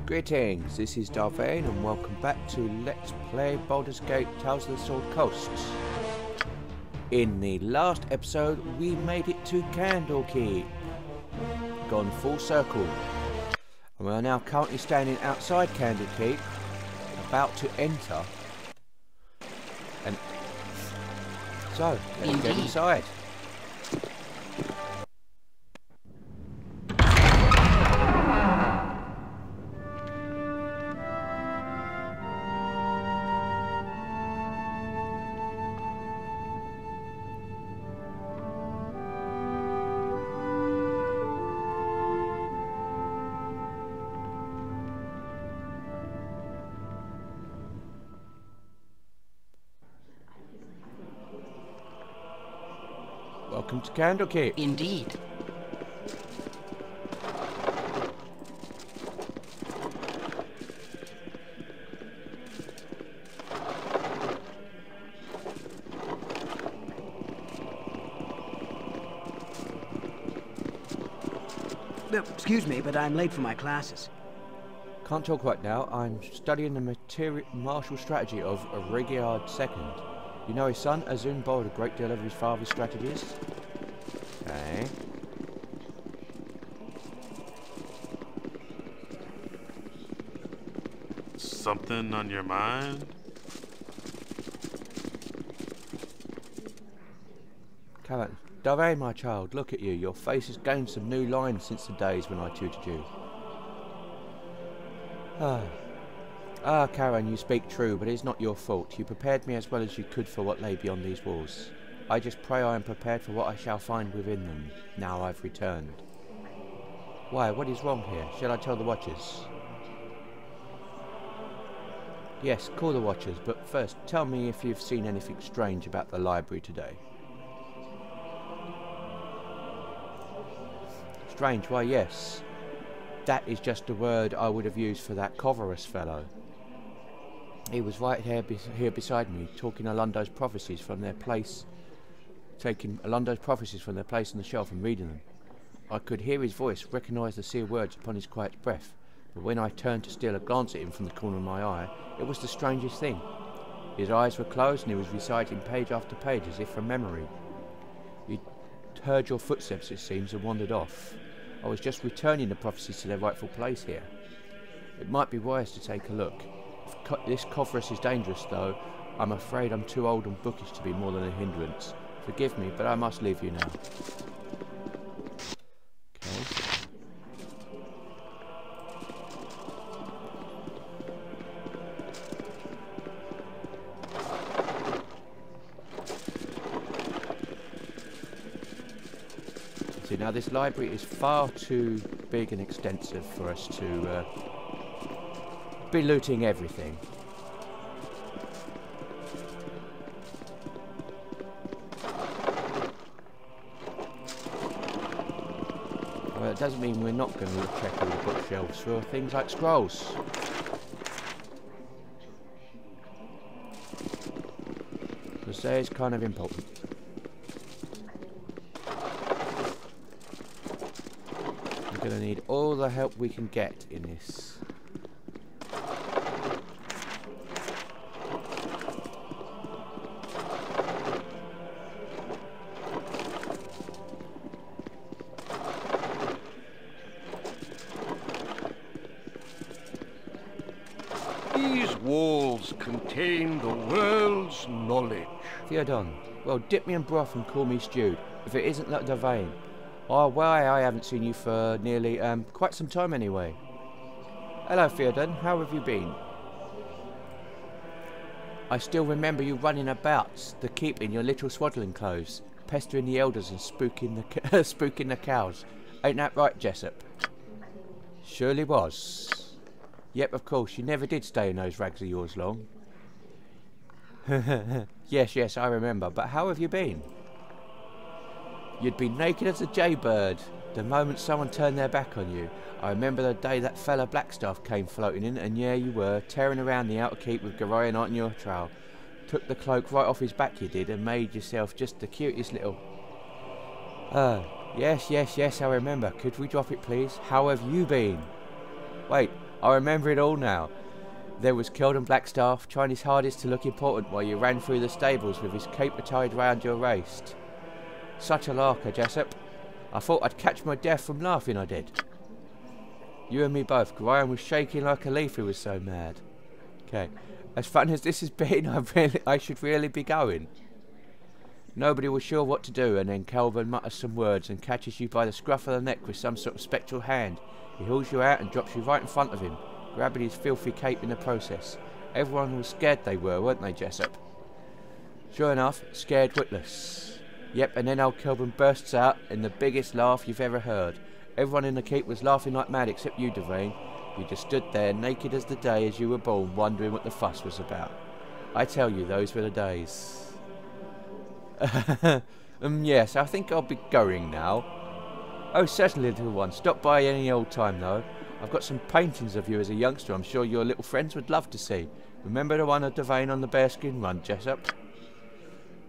Greetings, this is Vane and welcome back to Let's Play Baldur's Gate Tales of the Sword Coasts. In the last episode we made it to Candlekeep, gone full circle, and we are now currently standing outside Candlekeep, about to enter, and so let's get inside. Welcome to Candlekeep. Indeed. Excuse me, but I'm late for my classes. Can't talk right now. I'm studying the martial strategy of Rigard II. You know his son, Azun, borrowed a great deal of his father's strategies. Okay. Something on your mind? Karen, Davane, my child, look at you. Your face has gained some new lines since the days when I tutored you. Karen, you speak true, but it is not your fault. You prepared me as well as you could for what lay beyond these walls. I just pray I am prepared for what I shall find within them, now I've returned. Why, what is wrong here? Shall I tell the Watchers? Yes, call the Watchers, but first, tell me if you've seen anything strange about the library today. Strange, why yes. That is just a word I would have used for that Coverous fellow. He was right here beside me, taking Alundo's prophecies from their place on the shelf and reading them. I could hear his voice, recognise the sealed words upon his quiet breath, but when I turned to steal a glance at him from the corner of my eye, it was the strangest thing. His eyes were closed and he was reciting page after page as if from memory. He'd heard your footsteps, it seems, and wandered off. I was just returning the prophecies to their rightful place here. It might be wise to take a look. If this Coverous is dangerous, though, I'm afraid I'm too old and bookish to be more than a hindrance. Forgive me, but I must leave you now. Okay. See, now this library is far too big and extensive for us to be looting everything. Well, it doesn't mean we're not going to check all the bookshelves for things like scrolls. Because that is kind of important. We're going to need all the help we can get in this. These walls contain the world's knowledge. Theodon, well, dip me in broth and call me stewed, if it isn't like Vane. Oh, why, I haven't seen you for nearly, quite some time anyway. Hello, Theodon, how have you been? I still remember you running about the keep in your little swaddling clothes, pestering the elders and spooking the cows. Ain't that right, Jessup? Surely was. Yep, of course, you never did stay in those rags of yours long. Yes, I remember, but how have you been? You'd been naked as a jaybird the moment someone turned their back on you. I remember the day that fella Blackstaff came floating in, and yeah, you were, tearing around the outer keep with Gorion on your trail. Took the cloak right off his back, you did, and made yourself just the cutest little... Yes, I remember. Could we drop it, please? How have you been? Wait, I remember it all now. There was Keldon Blackstaff trying his hardest to look important while you ran through the stables with his cape tied round your waist. Such a larker, Jessup. I thought I'd catch my death from laughing, I did. You and me both. Graham was shaking like a leaf, he was so mad. Okay. As fun as this has been, I should really be going. Nobody was sure what to do, and then Kelvin mutters some words and catches you by the scruff of the neck with some sort of spectral hand. He hauls you out and drops you right in front of him, grabbing his filthy cape in the process. Everyone was scared they were, weren't they, Jessup? Sure enough, scared witless. Yep, and then old Kelvin bursts out in the biggest laugh you've ever heard. Everyone in the keep was laughing like mad except you, Vane. You just stood there, naked as the day as you were born, wondering what the fuss was about. I tell you, those were the days. Yes, I think I'll be going now. Oh, certainly, little one. Stop by any old time, though. I've got some paintings of you as a youngster I'm sure your little friends would love to see. Remember the one of Vane on the bearskin run, Jessup?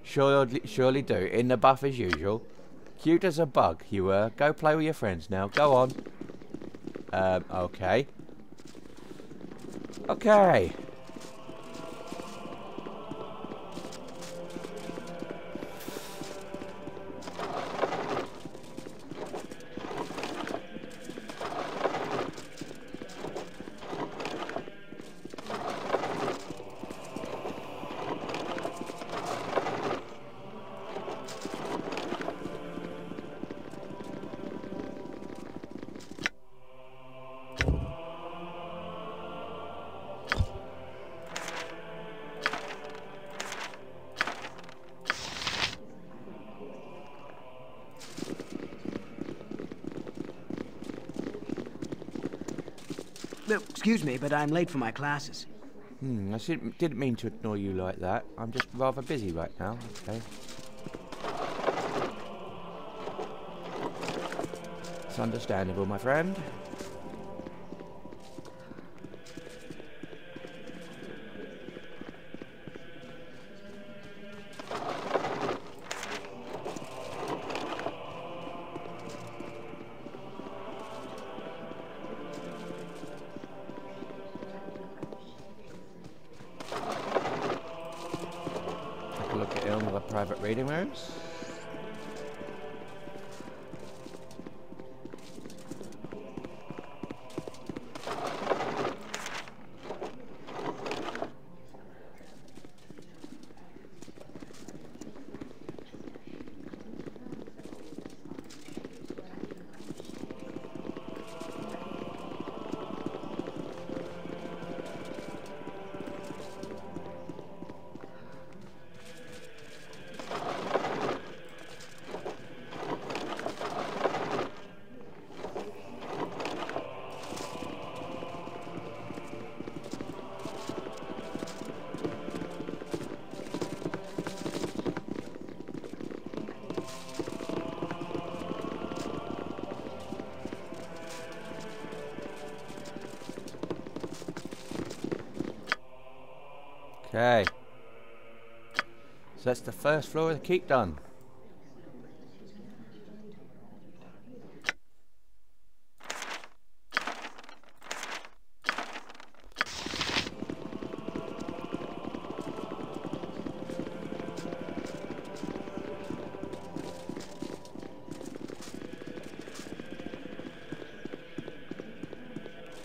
Surely do. In the buff as usual. Cute as a bug, you were. Go play with your friends now. Go on. Okay. Okay. Excuse me, but I'm late for my classes. I didn't mean to ignore you like that. I'm just rather busy right now. Okay. It's understandable, my friend. Private reading rooms. Okay. So that's the first floor of the keep done.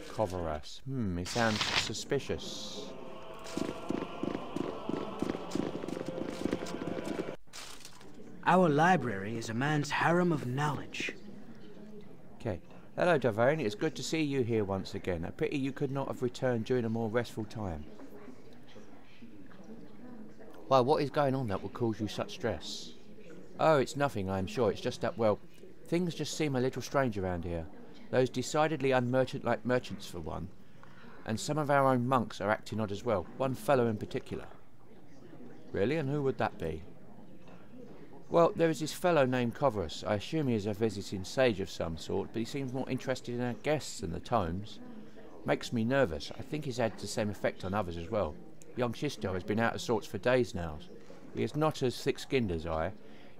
Cover us. It sounds suspicious. Our library is a man's harem of knowledge. Okay. Hello, Vane. It's good to see you here once again. A pity you could not have returned during a more restful time. Why, what is going on that will cause you such stress? Oh, it's nothing, I am sure. It's just that, well, things just seem a little strange around here. Those decidedly unmerchant-like merchants, for one. And some of our own monks are acting odd as well. One fellow in particular. Really? And who would that be? Well, there is this fellow named Coverus. I assume he is a visiting sage of some sort, but he seems more interested in our guests than the tomes. Makes me nervous. I think he's had the same effect on others as well. Young Shisto has been out of sorts for days now. He is not as thick-skinned as I.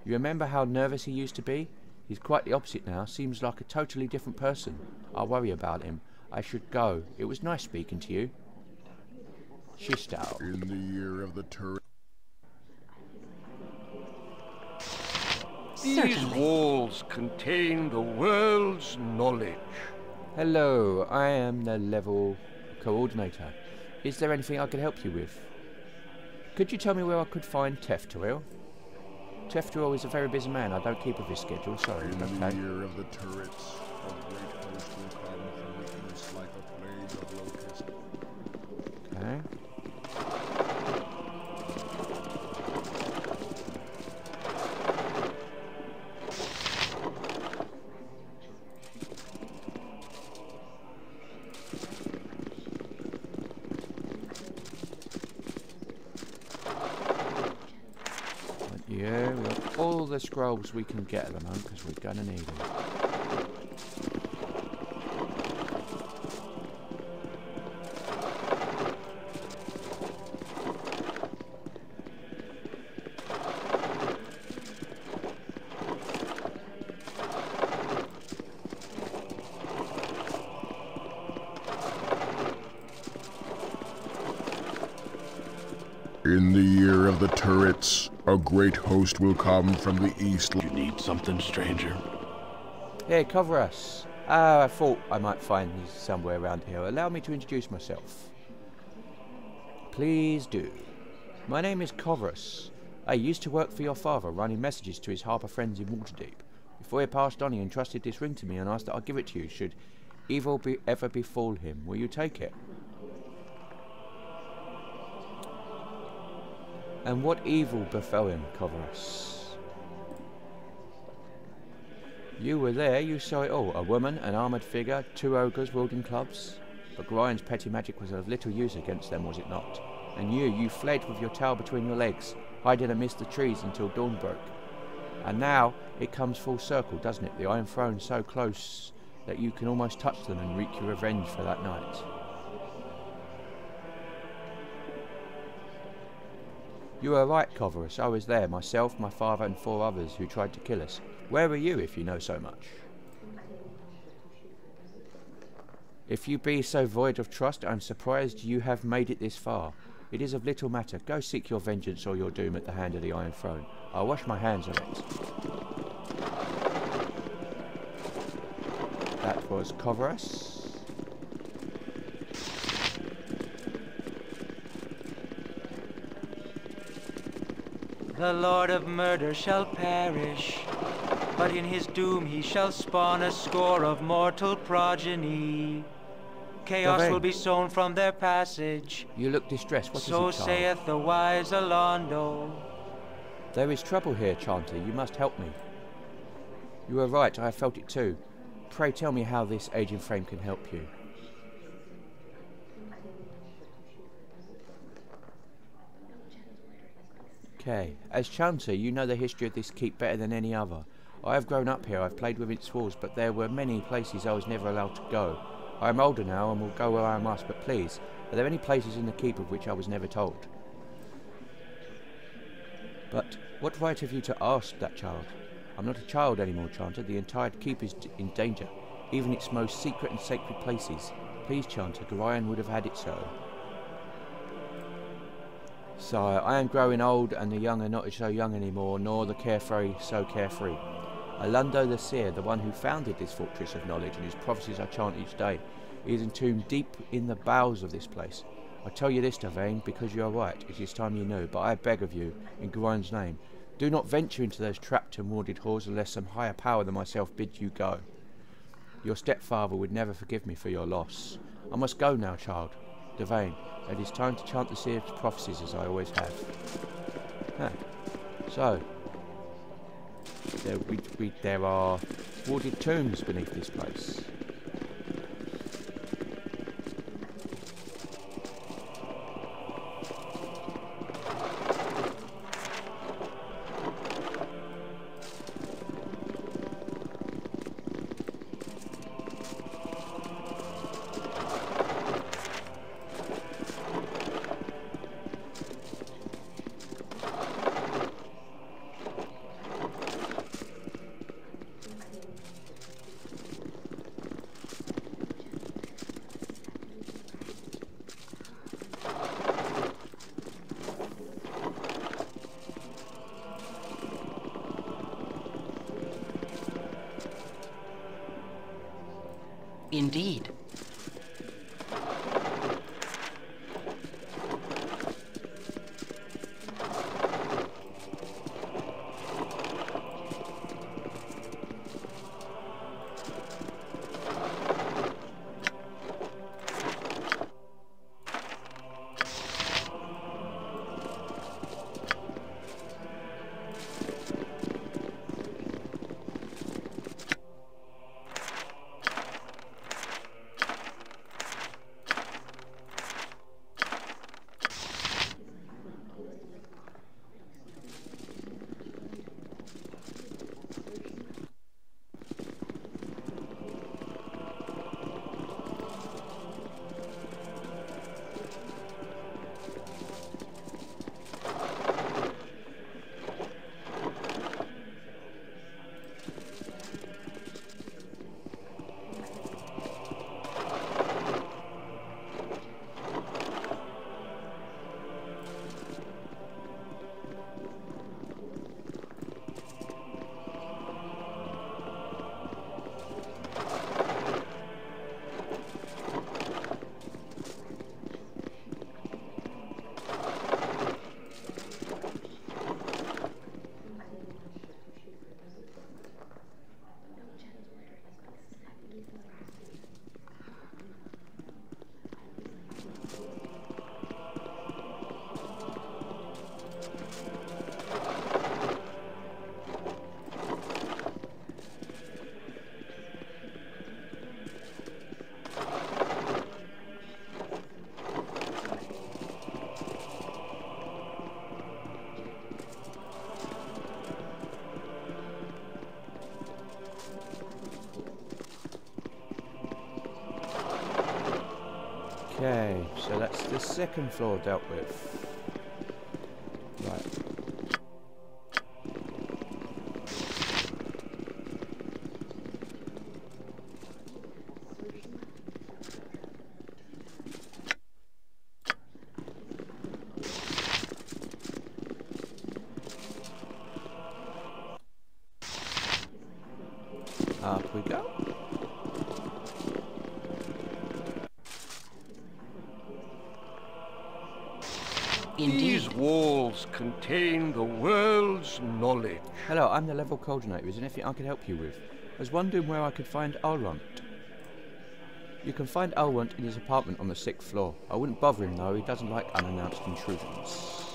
You remember how nervous he used to be? He's quite the opposite now. Seems like a totally different person. I worry about him. I should go. It was nice speaking to you. Shistau. In the year of the turret. These walls contain the world's knowledge. Hello, I am the level coordinator. Is there anything I can help you with? Could you tell me where I could find Teftoril? Teftoril is a very busy man. I don't keep with his schedule, sorry. In the Okay. year of the turrets, a great host will come from the east like a plague of locusts. Okay. Yeah, we got all the scrolls we can get at the moment because we're gonna need them. In the year of the turrets, a great host will come from the east. You need something, stranger? Here, cover us. Ah, I thought I might find these somewhere around here. Allow me to introduce myself. Please do. My name is Coverus. I used to work for your father, running messages to his harper friends in Waterdeep. Before he passed on, he entrusted this ring to me and asked that I give it to you should evil ever befall him. Will you take it? And what evil befell him, Coverus? You were there, you saw it all. A woman, an armoured figure, 2 ogres wielding clubs. But Grion's petty magic was of little use against them, was it not? And you fled with your tail between your legs, hiding amidst the trees until dawn broke. And now it comes full circle, doesn't it? The Iron Throne so close that you can almost touch them and wreak your revenge for that night. You are right, Coverus. I was there, myself, my father and 4 others who tried to kill us. Where were you, if you know so much? If you be so void of trust, I am surprised you have made it this far. It is of little matter. Go seek your vengeance or your doom at the hand of the Iron Throne. I'll wash my hands of it. That was Coverus. The Lord of Murder shall perish, but in his doom he shall spawn a score of mortal progeny. Chaos Vane. will be sown from their passage. You look distressed. What So is it, child? saith the wise Alondo. There is trouble here, Chanter. You must help me. You are right. I have felt it too. Pray tell me how this aging frame can help you. Okay. As Chanter, you know the history of this keep better than any other. I have grown up here. I've played within its walls, but there were many places I was never allowed to go. I am older now and will go where I must, but please, are there any places in the keep of which I was never told? But what right have you to ask that, child? I'm not a child anymore, Chanter. The entire keep is in danger, even its most secret and sacred places. Please, Chanter, Gorion would have had it so. Sire, I am growing old, and the young are not so young anymore, nor the carefree so carefree. Alondo the Seer, the one who founded this fortress of knowledge and whose prophecies I chant each day, is entombed deep in the bowels of this place. I tell you this, Vane, because you are right. It is time you knew, but I beg of you, in Gorion's name, do not venture into those trapped and warded halls unless some higher power than myself bids you go. Your stepfather would never forgive me for your loss. I must go now, child. Vane, it is time to chant the Seer's prophecies as I always have. Huh. So, there are warded tombs beneath this place. Indeed. Okay, so that's the second floor dealt with. Right. Up we go. Indeed. These walls contain the world's knowledge. Hello, I'm the level coordinator. Is there anything I can help you with? I was wondering where I could find Alrunt. You can find Alrunt in his apartment on the 6th floor. I wouldn't bother him though, he doesn't like unannounced intrusions.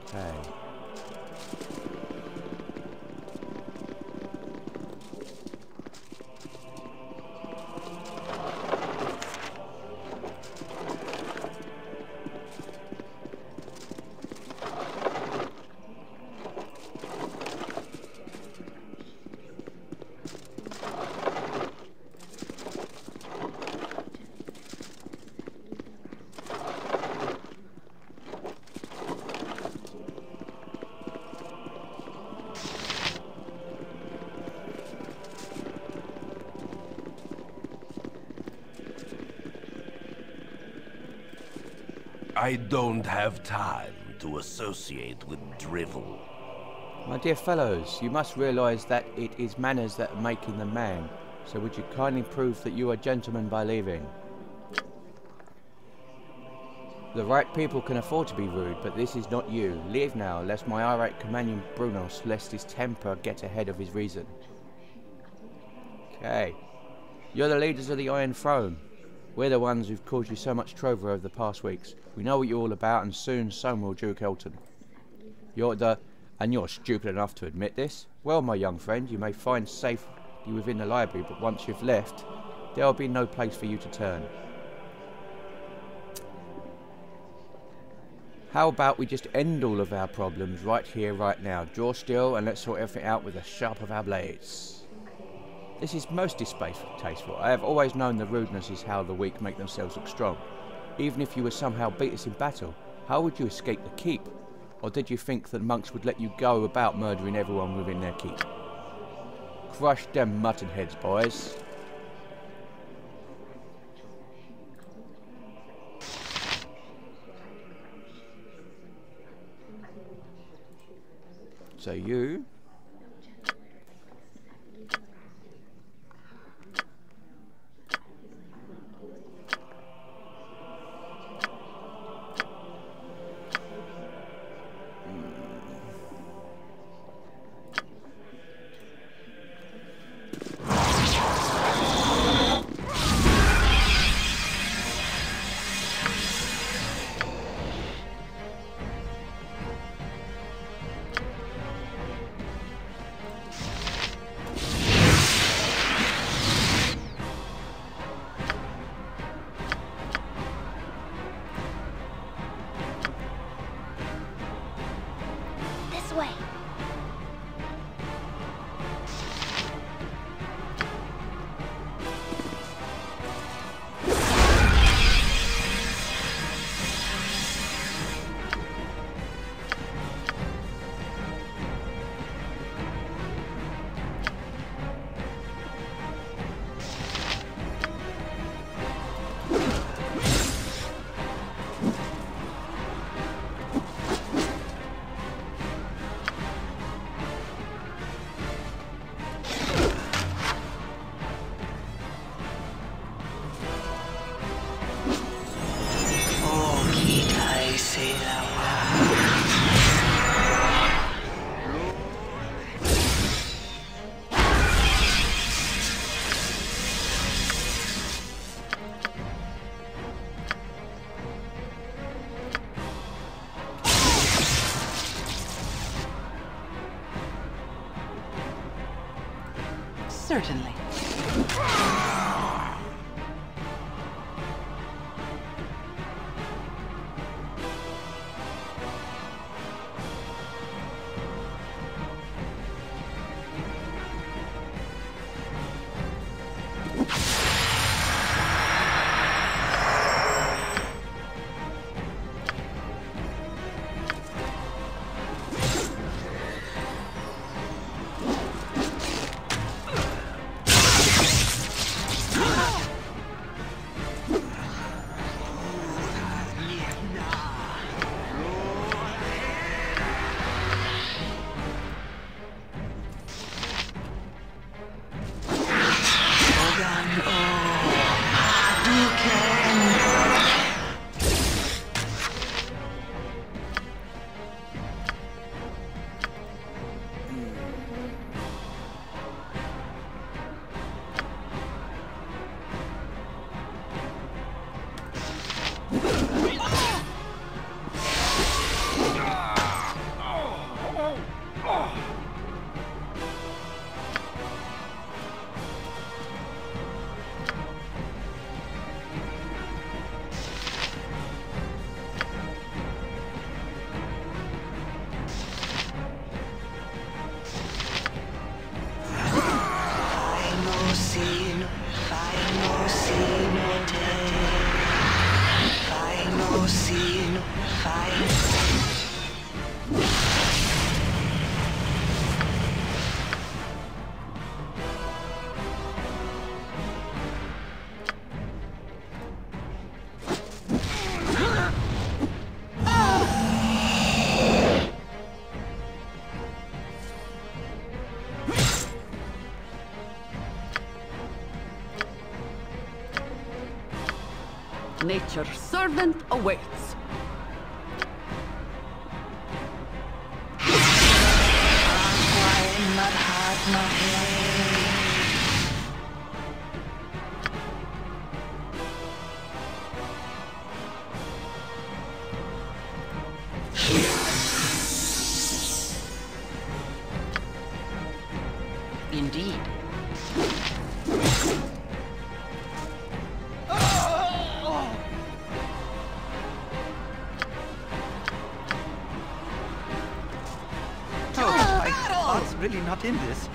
Okay. I don't have time to associate with drivel. My dear fellows, you must realise that it is manners that are making the man. So would you kindly prove that you are gentlemen by leaving? The right people can afford to be rude, but this is not you. Leave now, lest my irate companion Brunos, lest his temper get ahead of his reason. Okay. You're the leaders of the Iron Throne. We're the ones who've caused you so much trouble over the past weeks. We know what you're all about, and soon so will Duke Elton. And you're stupid enough to admit this? Well, my young friend, you may find safety within the library, but once you've left, there'll be no place for you to turn. How about we just end all of our problems right here, right now? Draw still, and let's sort everything out with the sharp of our blades. This is most distasteful. I have always known the rudeness is how the weak make themselves look strong. Even if you would somehow beat us in battle, how would you escape the keep? Or did you think that monks would let you go about murdering everyone within their keep? Crush them mutton heads, boys. So you... Certainly. Nature's servant awaits. Indeed. Really not in this.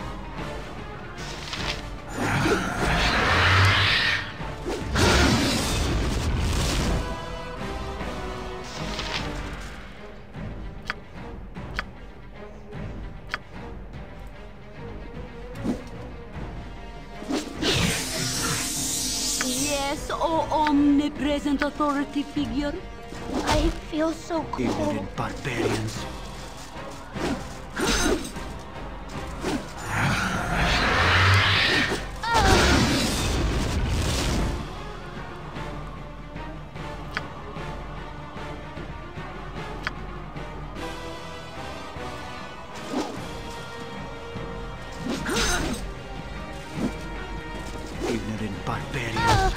Yes, oh omnipresent authority figure. I feel so cold. Ignorant barbarians. Ignorant barbarians.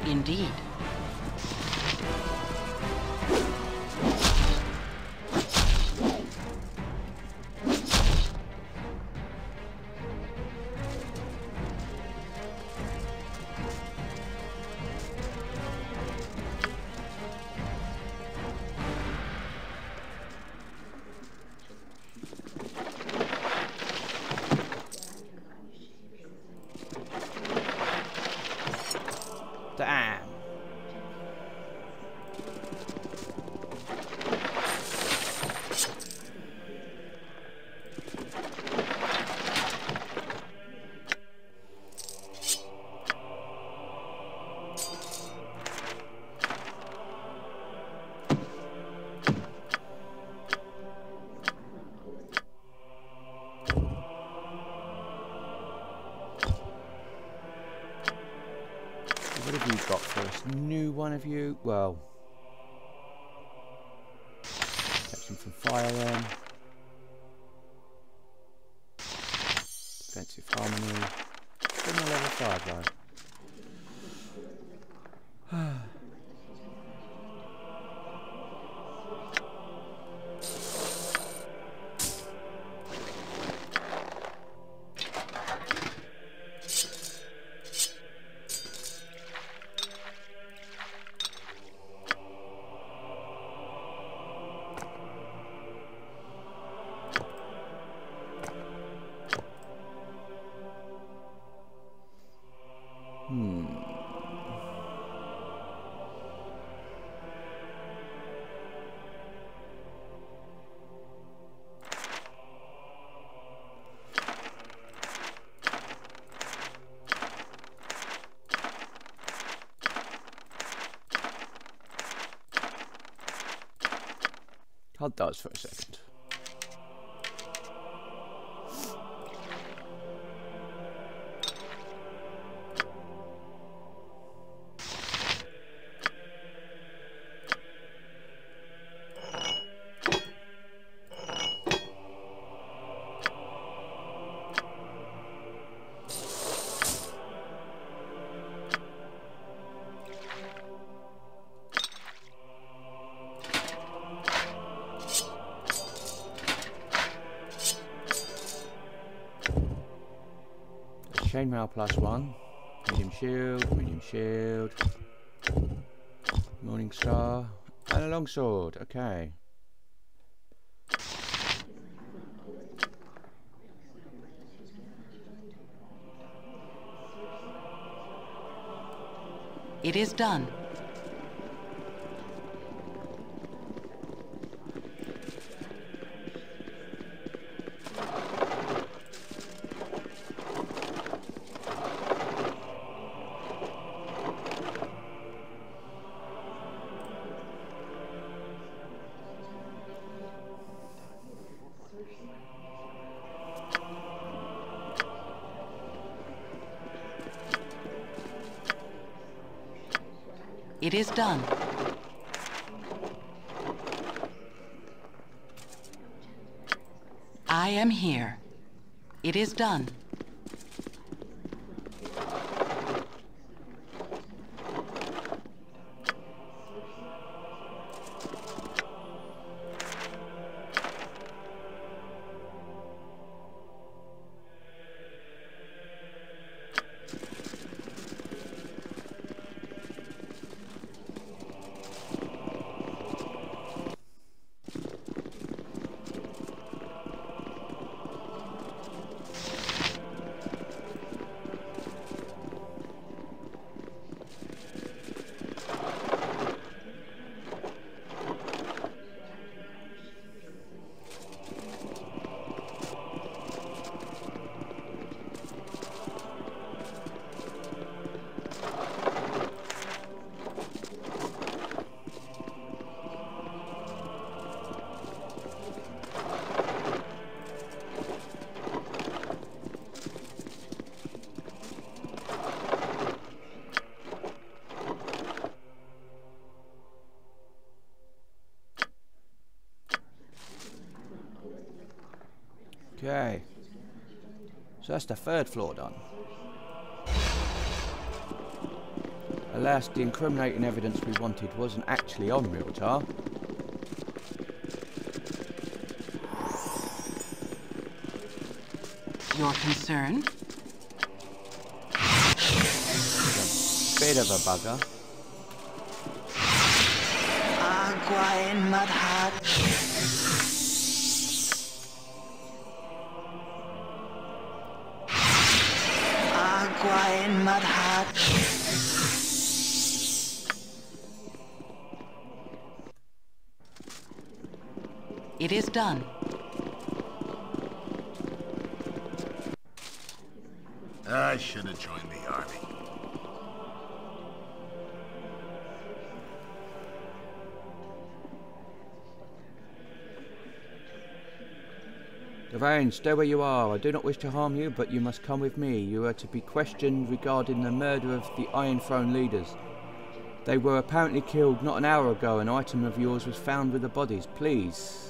Indeed. Damn. What have you got for us? New one of you? Well, section from fire them. Defensive harmony. Still my level 5 though. Hold those for a second. Chainmail +1, medium shield, Morning Star, and a longsword. Okay. It is done. It is done. I am here. It is done. Okay, so that's the third floor done. Alas, the incriminating evidence we wanted wasn't actually on Realtar. Your concern? Bit of a bugger. Agua en Madhat. Agua en Madhat. It is done. I should have joined the army. Vane, stay where you are. I do not wish to harm you, but you must come with me. You are to be questioned regarding the murder of the Iron Throne leaders. They were apparently killed not an hour ago. An item of yours was found with the bodies. Please.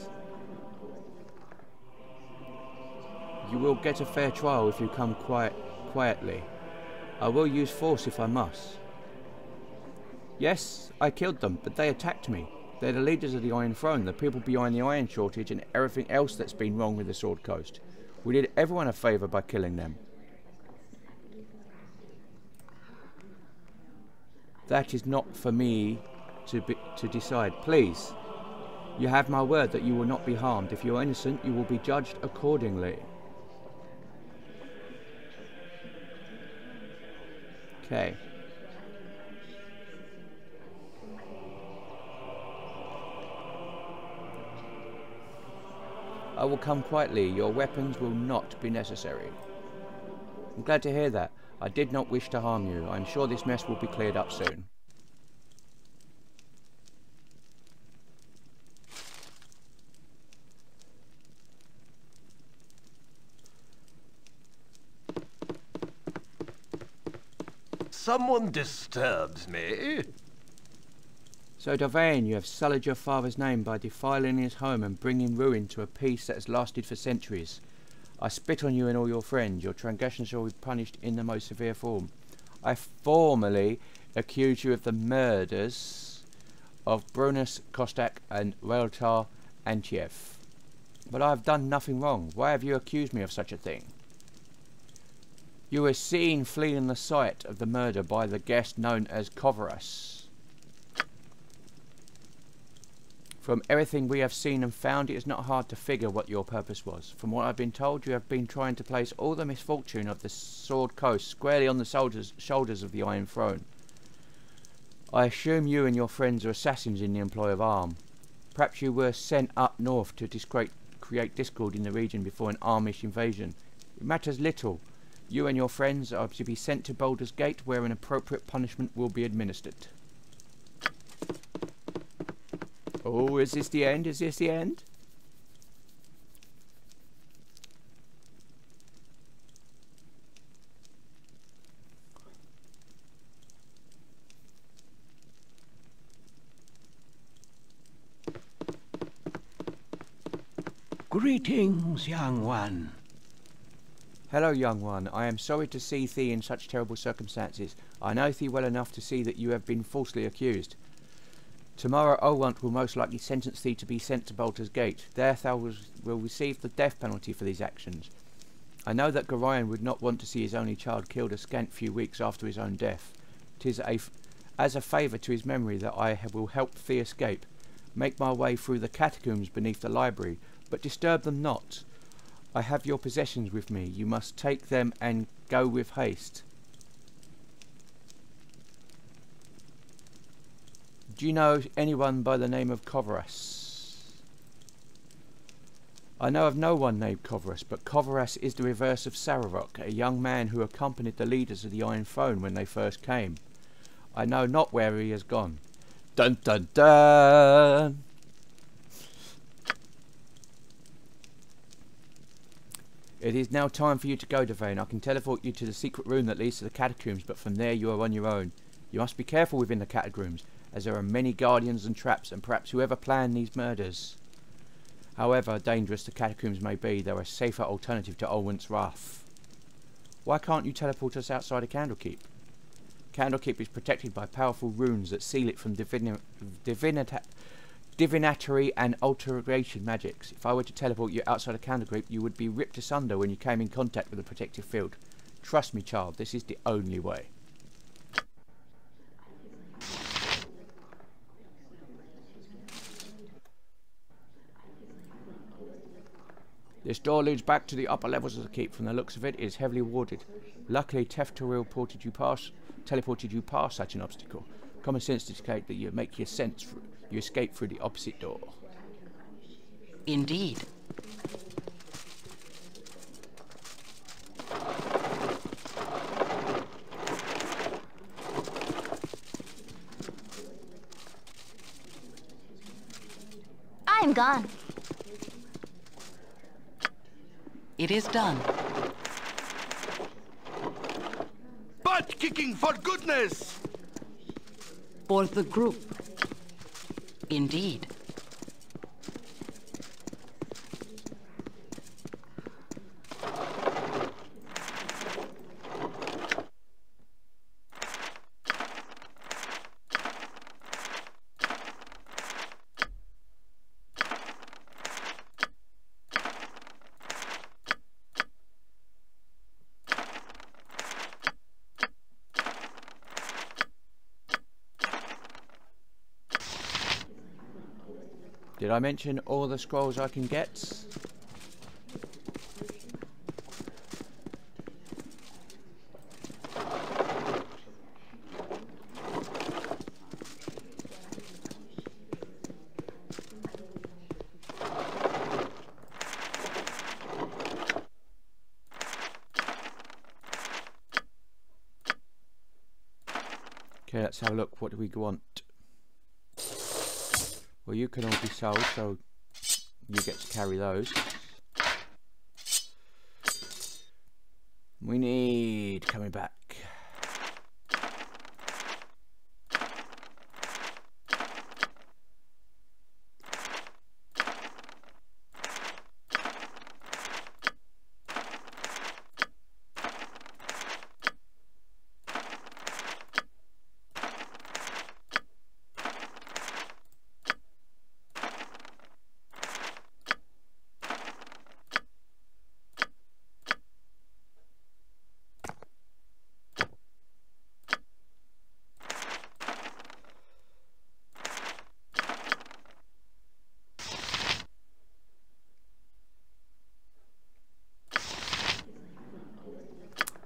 You will get a fair trial if you come quietly. I will use force if I must. Yes, I killed them, but they attacked me. They're the leaders of the Iron Throne, the people behind the iron shortage and everything else that's been wrong with the Sword Coast. We did everyone a favour by killing them. That is not for me to decide. Please, you have my word that you will not be harmed. If you're innocent, you will be judged accordingly. Okay. I will come quietly. Your weapons will not be necessary. I'm glad to hear that. I did not wish to harm you. I'm sure this mess will be cleared up soon. Someone disturbs me. So, Vane, you have sullied your father's name by defiling his home and bringing ruin to a peace that has lasted for centuries. I spit on you and all your friends. Your transgressions shall be punished in the most severe form. I formally accuse you of the murders of Brunus Kostak and Reltar Antiev. But I have done nothing wrong. Why have you accused me of such a thing? You were seen fleeing the site of the murder by the guest known as Kovaras. From everything we have seen and found, it is not hard to figure what your purpose was. From what I've been told, you have been trying to place all the misfortune of the Sword Coast squarely on the shoulders of the Iron Throne. I assume you and your friends are assassins in the employ of Arm. Perhaps you were sent up north to create discord in the region before an Armish invasion. It matters little. You and your friends are to be sent to Baldur's Gate, where an appropriate punishment will be administered. Oh, is this the end? Is this the end? Greetings, young one. Hello, young one. I am sorry to see thee in such terrible circumstances. I know thee well enough to see that you have been falsely accused. Tomorrow Olrunt will most likely sentence thee to be sent to Baldur's Gate. There thou will receive the death penalty for these actions. I know that Gorion would not want to see his only child killed a scant few weeks after his own death. 'Tis as a favour to his memory that I will help thee escape. Make my way through the catacombs beneath the library, but disturb them not. I have your possessions with me. You must take them and go with haste. Do you know anyone by the name of Kovaras? I know of no one named Kovaras, but Kovaras is the reverse of Sararok, a young man who accompanied the leaders of the Iron Throne when they first came. I know not where he has gone. Dun dun dun! It is now time for you to go, Vane. I can teleport you to the secret room that leads to the catacombs, but from there you are on your own. You must be careful within the catacombs, as there are many guardians and traps, and perhaps whoever planned these murders. However dangerous the catacombs may be, they are a safer alternative to Olrunt's wrath. Why can't you teleport us outside of Candlekeep? Candlekeep is protected by powerful runes that seal it from divinatory and alteration magics. If I were to teleport you outside of Candlekeep, you would be ripped asunder when you came in contact with the protective field. Trust me, child, this is the only way. This door leads back to the upper levels of the keep. From the looks of it, it is heavily warded. Luckily, Teftoril teleported you past such an obstacle. Common sense dictates that you make your sense through. You escape through the opposite door. Indeed. I'm gone. It is done. Butt kicking for goodness! For the group. Indeed. Did I mention all the scrolls I can get? Okay, let's have a look. What do we want? Well, you can all be sold, so you get to carry those. We need coming back.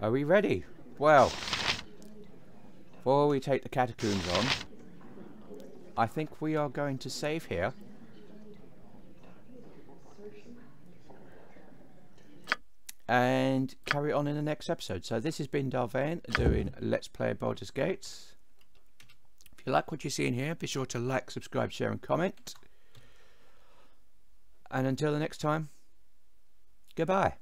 Are we ready? Well, before we take the catacombs on, I think we are going to save here. And carry on in the next episode. So this has been Vane doing Let's Play Baldur's Gate. If you like what you see in here, be sure to like, subscribe, share and comment. And until the next time, goodbye.